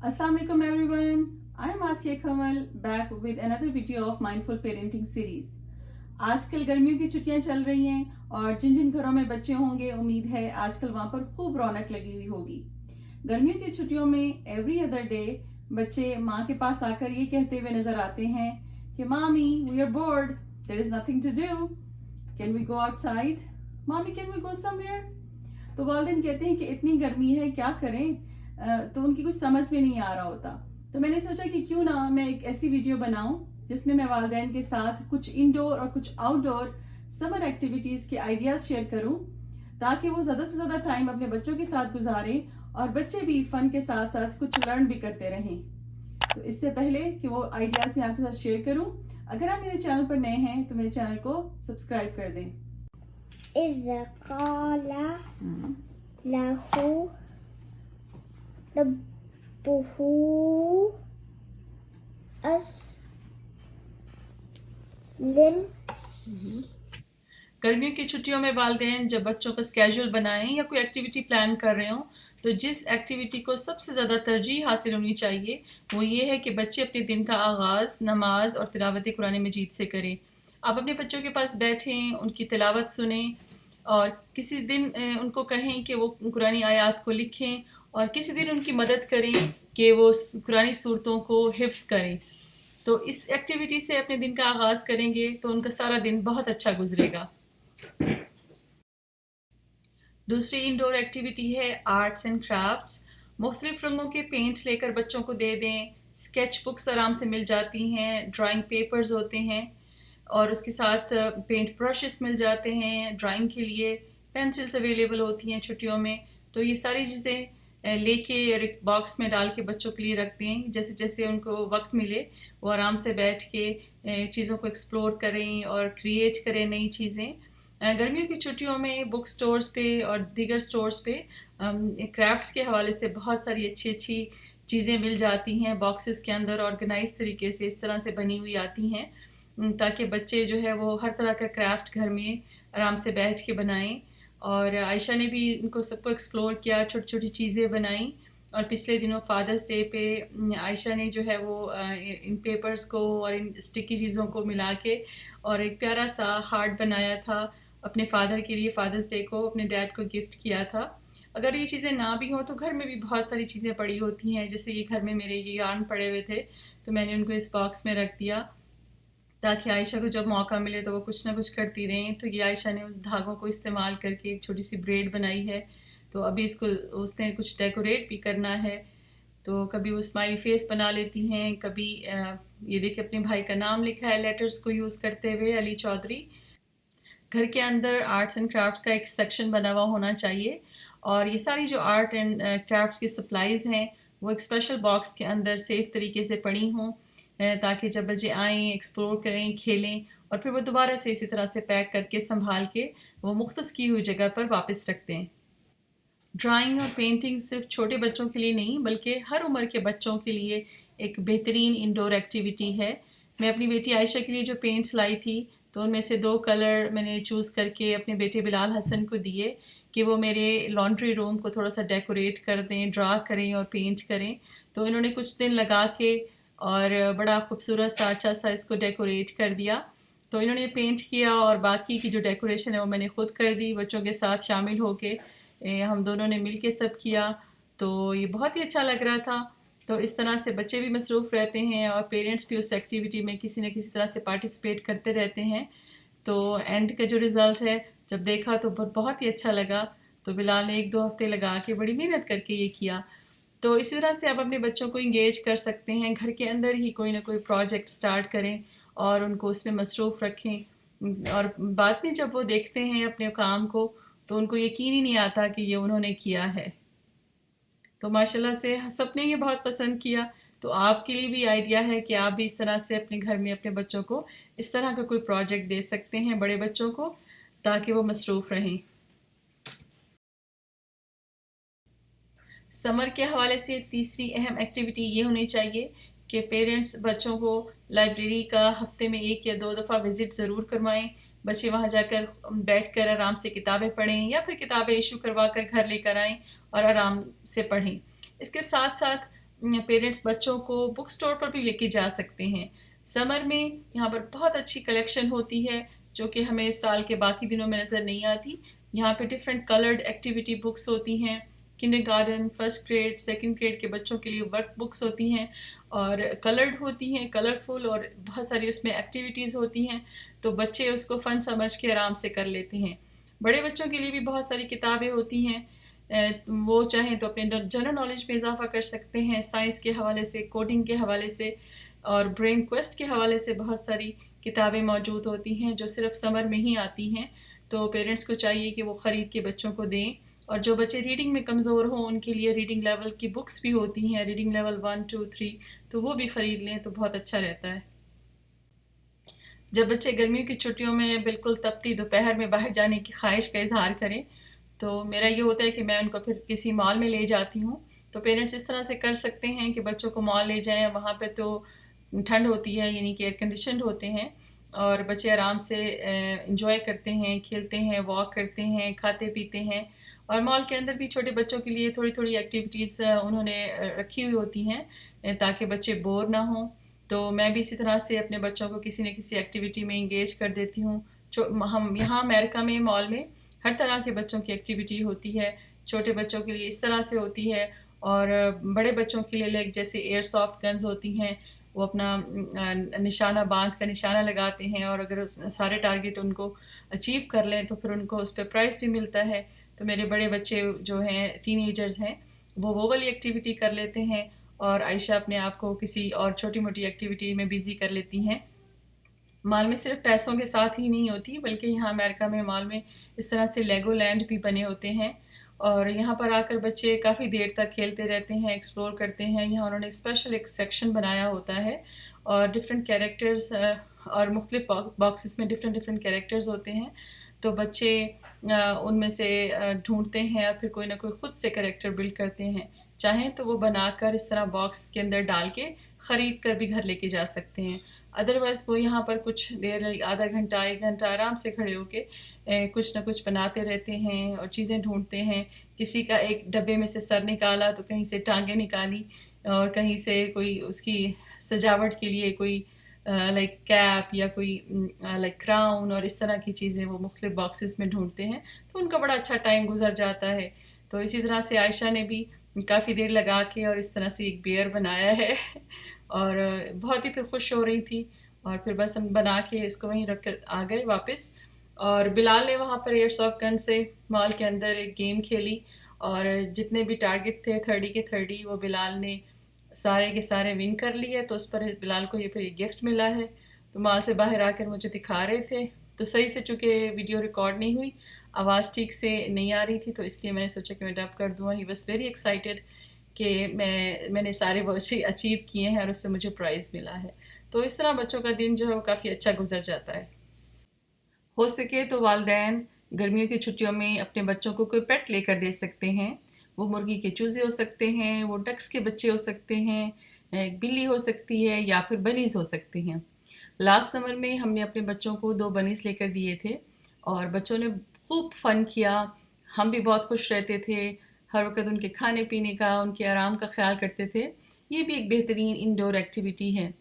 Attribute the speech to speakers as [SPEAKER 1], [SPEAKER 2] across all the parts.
[SPEAKER 1] Assalamu alaikum everyone. I am Asya Kamal back with another video of Mindful Parenting series. आजकल गर्मियों की छुट्टियां चल रही हैं और जिन जिन घरों में बच्चे होंगे उम्मीद है आजकल वहां पर खूब रौनक लगी हुई होगी। गर्मियों की छुट्टियों में एवरी अदर डे बच्चे माँ के पास आकर ये कहते हुए नजर आते हैं कि mummy we are bored, there is nothing to do, can we go outside, mummy can we go somewhere. तो वालिदैन कहते हैं कि इतनी गर्मी है क्या करें, तो उनकी कुछ समझ में नहीं आ रहा होता। तो मैंने सोचा कि क्यों ना मैं एक ऐसी वीडियो बनाऊं जिसमें मैं वालिदैन के साथ कुछ इंडोर और कुछ आउटडोर समर एक्टिविटीज के आइडियाज शेयर करूं ताकि वो ज्यादा से ज्यादा टाइम अपने बच्चों के साथ गुजारें और बच्चे भी फन के साथ साथ कुछ लर्न भी करते रहें। तो इससे पहले कि वो आइडियाज मैं आपके साथ शेयर करूं, अगर आप मेरे चैनल पर नए हैं तो मेरे चैनल को सब्सक्राइब कर दें।
[SPEAKER 2] إذ قال له ربه أسلم
[SPEAKER 1] गर्मियों की छुट्टियों में वालिदैन जब बच्चों को स्केड्यूल बनाएं या कोई एक्टिविटी प्लान कर रहे हों तो जिस एक्टिविटी को सबसे ज़्यादा तरजीह हासिल होनी चाहिए वो ये है कि बच्चे अपने दिन का आगाज़ नमाज और तिलावत कुरान मजीद से करें। आप अपने बच्चों के पास बैठें, उनकी तिलावत सुनें और किसी दिन उनको कहें कि वो कुरानी आयात को लिखें और किसी दिन उनकी मदद करें कि वो कुरानी सूरतों को हिफ्ज़ करें। तो इस एक्टिविटी से अपने दिन का आगाज़ करेंगे तो उनका सारा दिन बहुत अच्छा गुजरेगा। दूसरी इंडोर एक्टिविटी है आर्ट्स एंड क्राफ्ट्स। मुख्तलिफ रंगों के पेंट्स लेकर बच्चों को दे दें। स्केच बुक्स आराम से मिल जाती हैं, ड्राइंग पेपर्स होते हैं और उसके साथ पेंट ब्रशेस मिल जाते हैं। ड्राइंग के लिए पेंसिल्स अवेलेबल होती हैं छुट्टियों में। तो ये सारी चीज़ें लेके एक बॉक्स में डाल के बच्चों के लिए रखते हैं। जैसे जैसे उनको वक्त मिले वो आराम से बैठ के चीज़ों को एक्सप्लोर करें और क्रिएट करें नई चीज़ें। गर्मियों की छुट्टियों में बुक स्टोर्स पे और दीगर स्टोर्स पे क्राफ्ट्स के हवाले से बहुत सारी अच्छी अच्छी चीज़ें मिल जाती हैं। बॉक्सेस के अंदर ऑर्गेनाइज तरीके से इस तरह से बनी हुई आती हैं ताकि बच्चे जो है वो हर तरह का क्राफ्ट घर में आराम से बैठ के बनाएं। और आयशा ने भी इनको सबको एक्सप्लोर किया, छोटी छोटी चीज़ें बनाई। और पिछले दिनों फादर्स डे पे आयशा ने जो है वो इन पेपर्स को और इन स्टिकी चीज़ों को मिला के और एक प्यारा सा हार्ट बनाया था अपने फादर के लिए। फादर्स डे को अपने डैड को गिफ्ट किया था। अगर ये चीज़ें ना भी हों तो घर में भी बहुत सारी चीज़ें पड़ी होती हैं। जैसे ये घर में मेरे ये यार्न पड़े हुए थे तो मैंने उनको इस बॉक्स में रख दिया ताकि आयशा को जब मौका मिले तो वो कुछ ना कुछ करती रहें। तो ये आयशा ने उस धागों को इस्तेमाल करके एक छोटी सी ब्रेड बनाई है। तो अभी इसको उसने कुछ डेकोरेट भी करना है। तो कभी वो स्माइली फेस बना लेती हैं, कभी ये देखिए अपने भाई का नाम लिखा है लेटर्स को यूज़ करते हुए, अली चौधरी। घर के अंदर आर्ट्स एंड क्राफ्ट का एक सेक्शन बना हुआ होना चाहिए और ये सारी जो आर्ट एंड क्राफ्ट्स की सप्लाईज़ हैं वो एक स्पेशल बॉक्स के अंदर सेफ तरीके से पड़ी हों ताकि जब बच्चे आएँ, एक्सप्लोर करें, खेलें और फिर वो दोबारा से इसी तरह से पैक करके संभाल के वो मुख्तस की हुई जगह पर वापस रखते हैं। ड्राइंग और पेंटिंग सिर्फ छोटे बच्चों के लिए नहीं बल्कि हर उम्र के बच्चों के लिए एक बेहतरीन इंडोर एक्टिविटी है। मैं अपनी बेटी आयशा के लिए जो पेंट्स लाई थी तो उनमें से 2 कलर मैंने चूज़ करके अपने बेटे बिलाल हसन को दिए कि वो मेरे लॉन्ड्री रूम को थोड़ा सा डेकोरेट कर दें, ड्रा करें और पेंट करें। तो इन्होंने कुछ दिन लगा के और बड़ा खूबसूरत सा अच्छा सा इसको डेकोरेट कर दिया। तो इन्होंने पेंट किया और बाकी की जो डेकोरेशन है वो मैंने खुद कर दी बच्चों के साथ शामिल होके। हम दोनों ने मिल के सब किया तो ये बहुत ही अच्छा लग रहा था। तो इस तरह से बच्चे भी मसरूफ़ रहते हैं और पेरेंट्स भी उस एक्टिविटी में किसी न किसी तरह से पार्टिसिपेट करते रहते हैं। तो एंड का जो रिज़ल्ट है जब देखा तो बहुत ही अच्छा लगा। तो बिलाल ने 1-2 हफ्ते लगा के बड़ी मेहनत करके ये किया। तो इसी तरह से आप अपने बच्चों को इंगेज कर सकते हैं। घर के अंदर ही कोई ना कोई प्रोजेक्ट स्टार्ट करें और उनको उसमें मसरूफ़ रखें और बाद में जब वो देखते हैं अपने काम को तो उनको यकीन ही नहीं आता कि ये उन्होंने किया है। तो माशाल्लाह से सबने ये बहुत पसंद किया। तो आपके लिए भी आइडिया है कि आप भी इस तरह से अपने घर में अपने बच्चों को इस तरह का कोई प्रोजेक्ट दे सकते हैं बड़े बच्चों को ताकि वो मसरूफ़ रहें। समर के हवाले से तीसरी अहम एक्टिविटी ये होनी चाहिए कि पेरेंट्स बच्चों को लाइब्रेरी का हफ्ते में 1 या 2 दफ़ा विज़िट ज़रूर करवाएं। बच्चे वहाँ जाकर बैठकर आराम से किताबें पढ़ें या फिर किताबें इशू करवा कर घर लेकर आएँ और आराम से पढ़ें। इसके साथ साथ पेरेंट्स बच्चों को बुक स्टोर पर भी लेके जा सकते हैं। समर में यहाँ पर बहुत अच्छी कलेक्शन होती है जो कि हमें साल के बाकी दिनों में नज़र नहीं आती। यहाँ पे डिफरेंट कलर्ड एक्टिविटी बुक्स होती हैं, kindergarten, first grade, second grade के बच्चों के लिए वर्क बुक्स होती हैं और कलर्ड होती हैं, कलरफुल, और बहुत सारी उसमें एक्टिविटीज़ होती हैं, तो बच्चे उसको फ़न समझ के आराम से कर लेते हैं। बड़े बच्चों के लिए भी बहुत सारी किताबें होती हैं, वो चाहें तो अपने जनरल नॉलेज में इजाफा कर सकते हैं, साइंस के हवाले से, कोडिंग के हवाले से और ब्रेन क्वेस्ट के हवाले से बहुत सारी किताबें मौजूद होती हैं जो सिर्फ समर में ही आती हैं। तो पेरेंट्स को चाहिए कि वो ख़रीद के बच्चों को दें, और जो बच्चे रीडिंग में कमज़ोर हों उनके लिए रीडिंग लेवल की बुक्स भी होती हैं, रीडिंग लेवल 1, 2, 3, तो वो भी ख़रीद लें तो बहुत अच्छा रहता है। जब बच्चे गर्मियों की छुट्टियों में बिल्कुल तपती दोपहर में बाहर जाने की ख्वाहिश का इजहार करें तो मेरा ये होता है कि मैं उनको फिर किसी मॉल में ले जाती हूँ। तो पेरेंट्स इस तरह से कर सकते हैं कि बच्चों को मॉल ले जाएं, वहाँ पे तो ठंड होती है, यानी कि एयर कंडीशनड होते हैं, और बच्चे आराम से इंजॉय करते हैं, खेलते हैं, वॉक करते हैं, खाते पीते हैं। और मॉल के अंदर भी छोटे बच्चों के लिए थोड़ी थोड़ी एक्टिविटीज़ उन्होंने रखी हुई होती हैं ताकि बच्चे बोर ना हों। तो मैं भी इसी तरह से अपने बच्चों को किसी न किसी एक्टिविटी में इंगेज कर देती हूँ। हम यहाँ अमेरिका में मॉल में हर तरह के बच्चों की एक्टिविटी होती है। छोटे बच्चों के लिए इस तरह से होती है, और बड़े बच्चों के लिए लाइक जैसे एयर सॉफ्ट गन्स होती हैं, वो अपना निशाना बांध कर निशाना लगाते हैं, और अगर सारे टारगेट उनको अचीव कर लें तो फिर उनको उस पर प्राइज़ भी मिलता है। तो मेरे बड़े बच्चे जो हैं, टीनेजर्स हैं, वो वाली एक्टिविटी कर लेते हैं, और आयशा अपने आप को किसी और छोटी मोटी एक्टिविटी में बिज़ी कर लेती हैं। मॉल में सिर्फ पैसों के साथ ही नहीं होती, बल्कि यहाँ अमेरिका में मॉल में इस तरह से लेगो लैंड भी बने होते हैं, और यहाँ पर आकर बच्चे काफ़ी देर तक खेलते रहते हैं, एक्सप्लोर करते हैं। यहाँ उन्होंने स्पेशल एक सेक्शन बनाया होता है, और डिफरेंट कैरेक्टर्स और मुख्तलिफ बॉक्सेस में डिफरेंट डिफरेंट कैरेक्टर्स होते हैं, तो बच्चे उनमें से ढूंढते हैं और फिर कोई ना कोई ख़ुद से कैरेक्टर बिल्ड करते हैं। चाहें तो वो बनाकर इस तरह बॉक्स के अंदर डाल के ख़रीद कर भी घर लेके जा सकते हैं। अदरवाइज़ वो यहाँ पर कुछ देर, आधा घंटा 1 घंटा आराम से खड़े होके कुछ ना कुछ बनाते रहते हैं और चीज़ें ढूंढते हैं। किसी का एक डब्बे में से सर निकाला तो कहीं से टांगें निकाली, और कहीं से कोई उसकी सजावट के लिए कोई लाइक कैप या कोई लाइक क्राउन, और इस तरह की चीज़ें वो मुख्तलिफ बॉक्सेस में ढूंढते हैं, तो उनका बड़ा अच्छा टाइम गुजर जाता है। तो इसी तरह से आयशा ने भी काफ़ी देर लगा के और इस तरह से एक बियर बनाया है और बहुत ही फिर खुश हो रही थी, और फिर बस हम बना के इसको वहीं रख कर आ गए वापस। और बिलाल ने वहाँ पर एयर सॉफ्ट गन से मॉल के अंदर एक गेम खेली, और जितने भी टारगेट थे 30 के 30 वो बिलाल ने सारे के सारे विन कर लिए। तो उस पर बिलाल को ये फिर एक गिफ्ट मिला है। तो मॉल से बाहर आकर मुझे दिखा रहे थे, तो सही से चूँकि वीडियो रिकॉर्ड नहीं हुई, आवाज़ ठीक से नहीं आ रही थी, तो इसलिए मैंने सोचा कि मैं डब कर दूँ। और ही वॉज वेरी एक्साइटेड कि मैंने सारे वो अचीव किए हैं और उस पर मुझे प्राइज़ मिला है। तो इस तरह बच्चों का दिन जो है वो काफ़ी अच्छा गुजर जाता है। हो सके तो वालिदैन गर्मियों की छुट्टियों में अपने बच्चों को कोई पेट लेकर दे सकते हैं। वो मुर्गी के चूज़े हो सकते हैं, वो डक्स के बच्चे हो सकते हैं, एक बिल्ली हो सकती है, या फिर बनीज़ हो सकती हैं। लास्ट समर में हमने अपने बच्चों को 2 बनीज़ लेकर दिए थे, और बच्चों ने खूब फ़न किया। हम भी बहुत खुश रहते थे, हर वक्त उनके खाने पीने का, उनके आराम का ख्याल करते थे। ये भी एक बेहतरीन इंडोर एक्टिविटी है।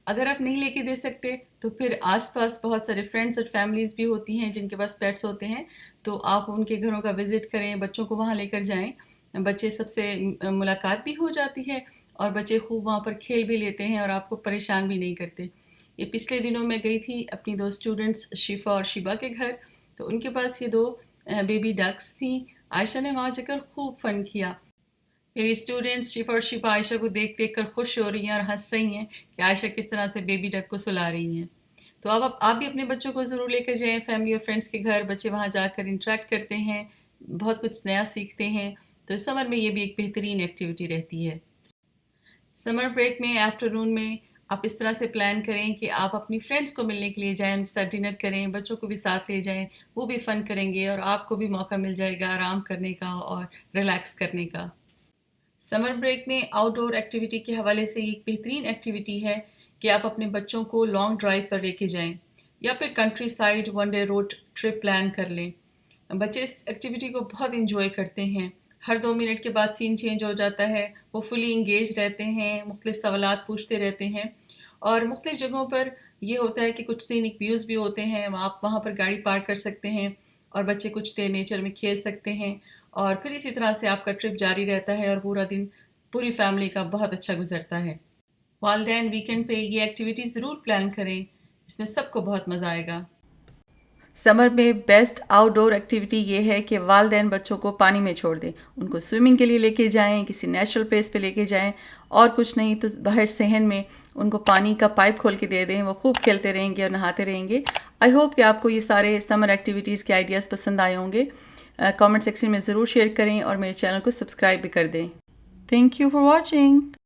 [SPEAKER 1] अगर आप नहीं लेके दे सकते तो फिर आसपास बहुत सारे फ्रेंड्स और फैमिलीज़ भी होती हैं जिनके पास पेट्स होते हैं, तो आप उनके घरों का विज़िट करें, बच्चों को वहाँ लेकर जाएं। बच्चे सबसे मुलाकात भी हो जाती है, और बच्चे खूब वहाँ पर खेल भी लेते हैं और आपको परेशान भी नहीं करते। ये पिछले दिनों मैं गई थी अपनी 2 स्टूडेंट्स शिफा और शिबा के घर, तो उनके पास ये 2 बेबी डक्स थी। आयशा ने वहाँ जाकर खूब फ़न किया। मेरी स्टूडेंट्स शिफा और शिफा आयशा को देख देख कर खुश हो रही हैं और हंस रही हैं कि आयशा किस तरह से बेबी डक को सुला रही हैं। तो अब आप भी अपने बच्चों को ज़रूर लेकर जाएं फैमिली और फ्रेंड्स के घर। बच्चे वहाँ जाकर इंटरेक्ट करते हैं, बहुत कुछ नया सीखते हैं। तो समर में ये भी एक बेहतरीन एक्टिविटी रहती है। समर ब्रेक में आफ्टरनून में आप इस तरह से प्लान करें कि आप अपनी फ्रेंड्स को मिलने के लिए जाएं, उनके साथ डिनर करें, बच्चों को भी साथ ले जाएं, वो भी फ़न करेंगे और आपको भी मौका मिल जाएगा आराम करने का और रिलैक्स करने का। समर ब्रेक में आउटडोर एक्टिविटी के हवाले से एक बेहतरीन एक्टिविटी है कि आप अपने बच्चों को लॉन्ग ड्राइव पर लेके जाएं, या फिर country side 1 day road trip plan कर लें। बच्चे इस एक्टिविटी को बहुत इंजॉय करते हैं। ہر 2 منٹ کے بعد سین چینج ہو جاتا ہے. وہ فلی انگیج رہتے ہیں, مختلف سوالات پوچھتے رہتے ہیں, اور مختلف جگہوں پر یہ ہوتا ہے کہ کچھ سینک ویوز بھی ہوتے ہیں, آپ وہاں پر گاڑی پارک کر سکتے ہیں اور بچے کچھ دیر نیچر میں کھیل سکتے ہیں, اور پھر اسی طرح سے آپ کا ٹرپ جاری رہتا ہے اور پورا دن پوری فیملی کا بہت اچھا گزرتا ہے. والدین ویکنڈ پہ یہ ایکٹیویٹی ضرور پلان کریں, اس میں سب کو بہت مزہ آئے گا. سمر میں بیسٹ آؤٹ ڈور ایکٹیویٹی یہ ہے کہ والدین بچوں کو پانی میں چھوڑ دیں, ان کو سوئمنگ کے لیے لے کے جائیں, کسی نیچرل پلیس پہ لے کے جائیں, اور کچھ نہیں تو باہر صحن میں ان کو پانی کا پائپ کھول کے دے دیں, وہ خوب کھیلتے رہیں گے اور نہاتے رہیں گے. آئی ہوپ کہ آپ کو یہ سارے سمر ایکٹیویٹیز کے آئیڈیاز پسند آئے ہوں گے. کامنٹ سیکشن میں ضرور شیئر کریں اور میرے چینل کو سبسکرائب بھی کر دیں. Thank you for watching.